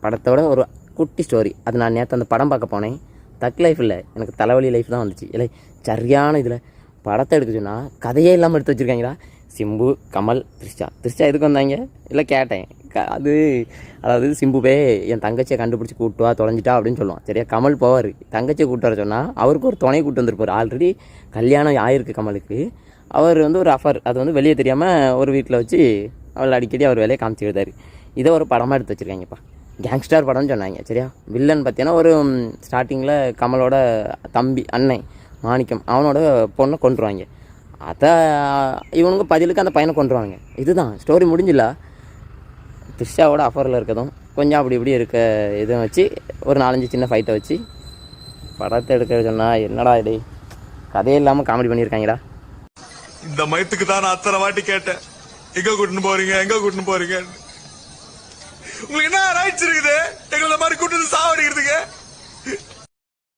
படத்தோட ஒரு குட்டி ஸ்டோரி. அது நான் நேற்று அந்த படம் பார்க்க போனேன். தக் லைஃப் இல்லை, எனக்கு தலைவலி லைஃப் தான் வந்துச்சு. இல்லை சரியான இதில் படத்தை எடுக்க சொன்னால் கதையே இல்லாமல் எடுத்து வச்சுருக்காங்களா. சிம்பு, கமல், த்ரிஷா எதுக்கு வந்தாங்க இல்லை கேட்டேன். அதாவது சிம்புவே என் தங்கச்சியை கண்டுபிடிச்சி கூட்டுவா தொலைஞ்சிட்டா அப்படின்னு சொல்லுவான். சரியா, கமல் போவார் தங்கச்சியை கூட்டு வர சொன்னால் அவருக்கு ஒரு துணை கூட்டு வந்திருப்பார். ஆல்ரெடி கல்யாணம் ஆயிருக்கு கமலுக்கு. அவர் ஒரு அஃபர், அது வெளியே தெரியாமல் ஒரு வீட்டில் வச்சு அவள் அடிக்கடி அவர் வேலையை காமிச்சு விடுதார். இதை ஒரு படமாக எடுத்து வச்சுருக்காங்கப்பா. கேங்ஸ்டர் படம்னு சொன்னாங்க. சரியா, வில்லன் பார்த்தீங்கன்னா ஒரு ஸ்டார்டிங்கில் கமலோட தம்பி அண்ணன் மாணிக்கம் அவனோட பொண்ணை கொண்டுருவாங்க. அதை இவனுங்க பதிலுக்கு அந்த பையனை கொண்டுருவாங்க. இதுதான் ஸ்டோரி முடிஞ்சில்ல. த்ரிஷாவோட அஃபரில் இருக்கதும் கொஞ்சம் அப்படி இப்படி இருக்க இதுவும் வச்சு ஒரு 4-5 சின்ன ஃபைட்டை வச்சு படத்தை எடுக்க சொன்னால் என்னடா இது கதையே இல்லாமல் காமெடி பண்ணியிருக்காங்கடா. இந்த மயத்துக்கு தான் நான் அத்தனை வாட்டி கேட்டேன், எங்க கூட்டின்னு போறீங்க உங்களுக்கு என்ன ரைட்ஸ் இருக்குது எங்களை மாதிரி கூட்டு